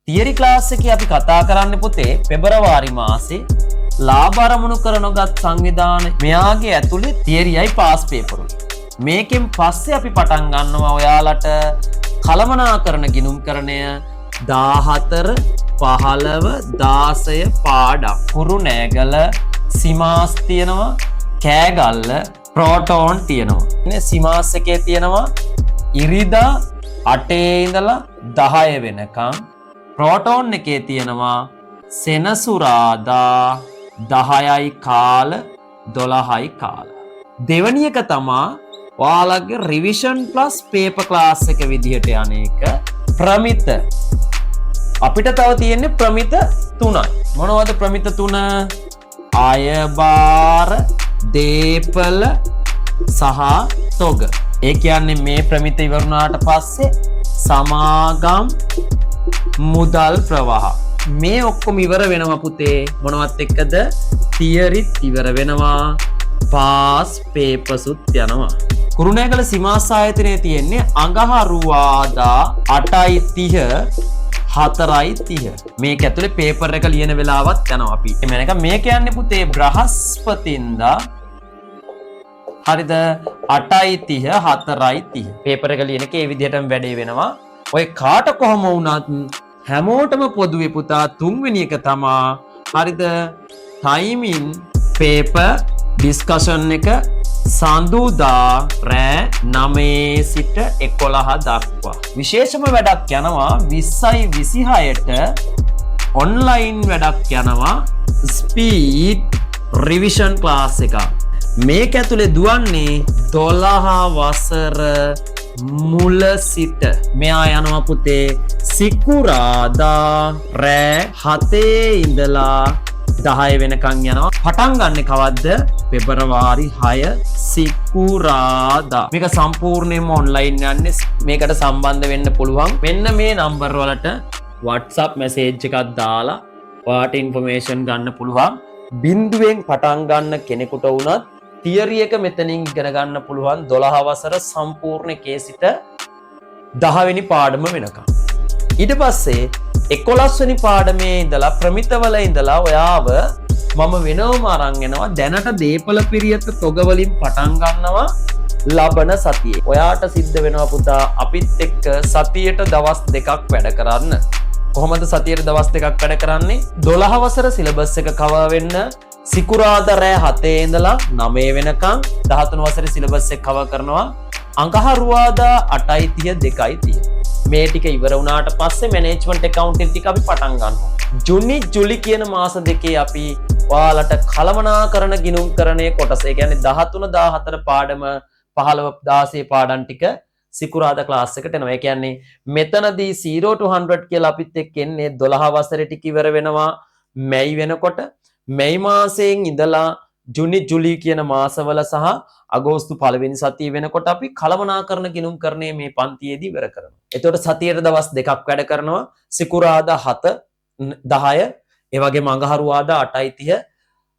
Theory class එකේ අපි කතා කරන්නේ පුතේ පෙබරවාරි මාසේ ලාභ අරමුණු කරනගත් සංවිධාන මෙයාගේ ඇතුලේ තියරියයි පාස් පේපරුයි. මේකෙන් පස්සේ අපි පටන් ගන්නවා ඔයාලට කළමනාකරන ගිණුම්කරණය 14 15 16 පාඩම්. කුරුණෑගල සිමාස් තියෙනවා, කෑගල්ල ප්‍රෝටෝන් තියෙනවා. ඉතින් සිමාස් එකේ තියෙනවා ඉරිදා 8 ඉඳලා 10 වෙනකම්. ප්‍රෝටෝන් එකේ තියෙනවා සෙනසුරාදා 10යි කාල 12යි කාල. දෙවැනි එක තමා ඔයාලගේ රිවිෂන් ප්ලස් පේපර් ක්ලාස් එක විදිහට යන්නේක ප්‍රමිත. අපිට තව තියෙන්නේ ප්‍රමිත 3යි. මොනවද ප්‍රමිත 3? අයබාර, දීපල සහ තොග. ඒ කියන්නේ මේ ප්‍රමිත ඉවරුණාට පස්සේ සමාගම් මුදල් ප්‍රවාහ මේ ඔක්කොම ඉවර වෙනවා පුතේ. මොනවත් එක්කද? තියරිත් ඉවර වෙනවා, පාස් පේපර්සුත් යනවා. කුරුණෑගල සිමාස් ආයතනයේ තියෙන්නේ අඟහරුවාදා 8:30 4:30. මේක ඇතුලේ පේපර් එක ලියන වෙලාවත් යනවා අපි. මේක කියන්නේ පුතේ බ්‍රහස්පතින්දා හරිද 8:30 4:30. පේපර් එක ලියන එකේ මේ විදිහටම වැඩේ වෙනවා. ඔය කාට කොහම වුණත් හැමෝටම පොදුවේ පුතා තුන්වෙනි එක තමා හරිද ටයිමින් පේපර් ඩිස්කෂන් එක සඳුදා රෑ 9 සිට 11 දක්වා. විශේෂම වැඩක් යනවා 20යි 26ට ඔන්ලයින් වැඩක් යනවා ස්පීඩ් රිවිෂන් ක්ලාස් එක. මේක ඇතුලේ දුවන්නේ 12 වසර මුල සිට. මෙයා යනවා පුතේ සිකුරාදා රෑ 7 ඉඳලා 10 වෙනකන් යනවා. පටන් ගන්න කවද්ද? පෙබරවාරි 6 සිකුරාදා. මේක සම්පූර්ණයෙන්ම ඔන්ලයින් යන්නේ. මේකට සම්බන්ධ වෙන්න පුළුවන් මෙන්න මේ නම්බර් වලට WhatsApp මැසේජ් එකක් දාලා ඔයාට ඉන්ෆර්මේෂන් ගන්න පුළුවන්. බිඳුවෙන් පටන් ගන්න කෙනෙකුට වුණත් තියරි එක මෙතනින් ඉගෙන ගන්න පුළුවන් 12 වසර සම්පූර්ණ කේසිට 10 වෙනි පාඩම වෙනකම්. ඊට පස්සේ 11 වෙනි පාඩමේ ඉඳලා ප්‍රමිතවල ඉඳලා ඔයාව මම වෙනවම අරන් එනවා. දැනට දීපල පිරියත තොග වලින් පටන් ගන්නවා ලබන සතියේ. ඔයාට සිද්ධ වෙනවා පුතා අපිත් එක්ක සතියට දවස් 2ක් වැඩ කරන්න. කොහොමද සතියට දවස් 2ක් වැඩ කරන්නේ? 12 වසර සිලබස් එක කවර් වෙන්න සිකුරාදා රෑ 7 ඉඳලා 9 වෙනකම් 13 වසරේ සිලබස් එක කවර් කරනවා. අඟහරුවාදා 8:30 2:30. මේ ටික ඉවර වුණාට පස්සේ මැනේජ්මන්ට් ඇකවුන්ටින් ටික අපි පටන් ගන්නවා. ජූනි ජූලි කියන මාස දෙකේ අපි ඔයාලට කළමනාකරන ගිණුම්කරණයේ කොටස. ඒ කියන්නේ 13 14 පාඩම 15 16 පාඩම් ටික සිකුරාදා ක්ලාස් එකට එනවා. ඒ කියන්නේ මෙතනදී 0 to 100 කියලා අපිත් එක්ක එන්නේ 12 වසරේ ටික ඉවර වෙනවා මැයි වෙනකොට. මැයි මාසයෙන් ඉඳලා ජූනි ජූලි කියන මාසවල සහ අගෝස්තු පළවෙනි සතිය වෙනකොට අපි කළමනාකරන ගිණුම්කරණයේ මේ පන්තියේදී ඉවර කරනවා. එතකොට සතියට දවස් 2ක් වැඩ කරනවා. සිකුරාදා 7 10 ඒ වගේම අඟහරුවාදා 8:30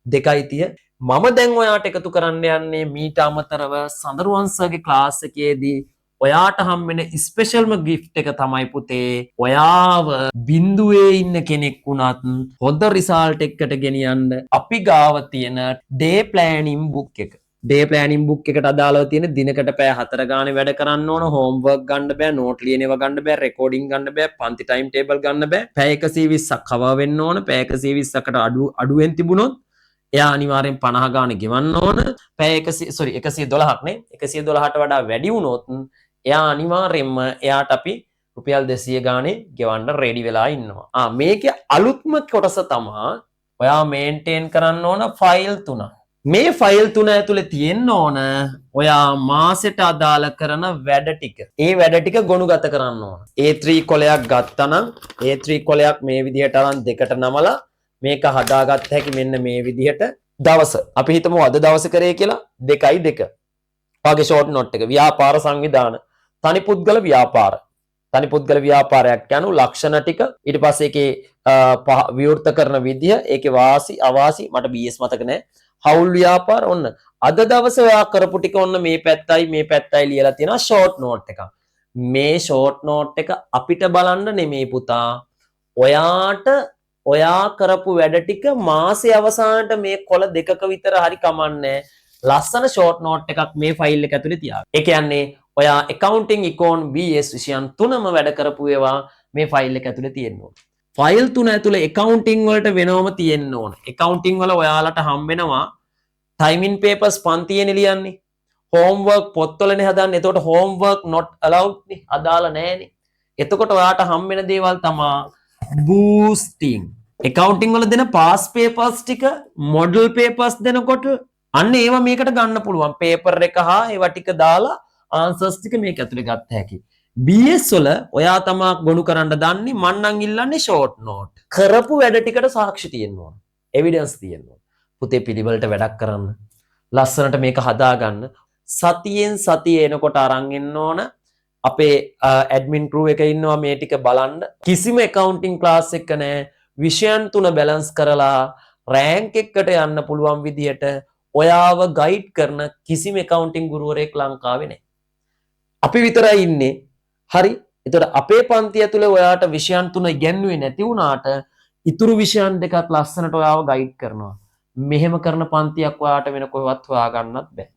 2:30. මම දැන් ඔයාට එකතු කරන්න යන්නේ මීට අමතරව සඳරුවන්සගේ ක්ලාස් එකේදී ඔයාට හම්බෙන ස්පෙෂල්ම ගිෆ්ට් එක තමයි පුතේ ඔයාව බිඳුවේ ඉන්න කෙනෙක් වුණත් හොඳ රිසල්ට් එකකට ගෙනියන්න අපි ගාව තියෙන ඩේ ප්ලෑනින් බුක් එක. ඩේ ප්ලෑනින් බුක් එකට අදාළව තියෙන දිනකට පැය 4 ගානේ වැඩ කරන්න ඕන. හෝම්වර්ක් ගන්න බෑ, නෝට් ලියන ඒවා ගන්න බෑ, රෙකෝඩින් ගන්න බෑ, පන්ති ටයිම් ටේබල් ගන්න බෑ. පැය 120ක් කවර් වෙන්න ඕන. පැය 120කට අඩුවෙන් තිබුණොත් එයා අනිවාර්යෙන් 50 ගානේ ගෙවන්න ඕන. පැය 112ක් නේ. 112ට වඩා වැඩි වුණොත් එයා අනිවාර්යෙන්ම එයාට අපි රුපියල් 200 ගානේ ගෙවන්න රෙඩි වෙලා ඉන්නවා. මේකේ අලුත්ම කොටස තමයි ඔයා මේන්ටේන් කරන්න ඕන ෆයිල් 3. මේ ෆයිල් 3 ඇතුලේ තියෙන්න ඕන ඔයා මාසෙට අදාළ කරන වැඩ ටික. ඒ වැඩ ටික ගොනුගත කරන්න ඕන. A3 කොලයක් ගත්තනම් A3 කොලයක් මේ විදිහට අරන් දෙකට නමලා මේක හදාගත්ත හැකි මෙන්න මේ විදිහට. දවස අපි හිතමු අද දවස කරේ කියලා 2:2. ඔයාගේ ෂෝට් නෝට් එක ව්‍යාපාර සංවිධාන තනි පුද්ගල ව්‍යාපාර. තනි පුද්ගල ව්‍යාපාරයක් යනු ලක්ෂණ ටික. ඊට පස්සේ ඒකේ විවෘත කරන විදිය, ඒකේ වාසි අවාසි මට BS මතක නැහැ. හවුල් ව්‍යාපාර ඔන්න අද දවසේ ඔයා කරපු ටික ඔන්න මේ පැත්තයි ලියලා තියෙනවා ෂෝට් නෝට් එක. මේ ෂෝට් නෝට් එක අපිට බලන්න නෙමෙයි පුතා. ඔයාට ඔයා කරපු වැඩ ටික මාසේ අවසානට මේ කොළ දෙකක විතර හරි කමන්නේ ලස්සන ෂෝට් නෝට් එකක් මේ ෆයිල් එක ඇතුලේ තියාගන්න. ඒ කියන්නේ ඔයා accounting econ BS විෂයන් තුනම වැඩ කරපු ඒවා මේ ෆයිල් එක ඇතුලේ තියෙන්න ඕන. ෆයිල් තුන ඇතුලේ accounting වලට වෙනවම තියෙන්න ඕන. accounting වල ඔයාලට හම්බ වෙනවා timing papers පන්තියනේ ලියන්නේ. homework පොත්වලනේ හදන්නේ. එතකොට homework not allowed නේ. අදාළ නැහැනේ. එතකොට ඔයාට හම්බ වෙන දේවල් තමයි boosting. accounting වල දෙන pass papers ටික model papers දෙනකොට අන්න ඒවා මේකට ගන්න පුළුවන්. paper එක හා ඒවා ටික දාලා answers ටික මේක ඇතුලේ ගත්ත හැකි. BS වල ඔයා තමා ගොනු කරන්න දන්නේ මන් නම් ඉල්ලන්නේ short note. කරපු වැඩ ටිකට සාක්ෂි තියෙන්න ඕන. evidence තියෙන්න ඕන. පුතේ පිළිවෙලට වැඩක් කරන්න. ලස්සනට මේක හදාගන්න. සතියෙන් සතිය එනකොට අරන් එන්න ඕන. අපේ ඇඩ්මින් ක්‍රූ එක ඉන්නවා මේ ටික බලන්න. කිසිම accounting class එක නැහැ. විෂයන් තුන බැලන්ස් කරලා රෑන්ක් එකකට යන්න පුළුවන් විදියට ඔයාව ගයිඩ් කරන කිසිම accounting ගුරුවරයෙක් ලංකාවේ නැහැ. අපි විතරයි ඉන්නේ. හරි. එතකොට අපේ පන්තිය ඇතුලේ ඔයාට විෂයන් තුන ඉගෙනුවේ නැති වුණාට ඉතුරු විෂයන් දෙකත් ලස්සනට ඔයාව ගයිඩ් කරනවා. මෙහෙම කරන පන්තියක් ඔයාට වෙන කොහෙවත් හොයාගන්නත් බෑ.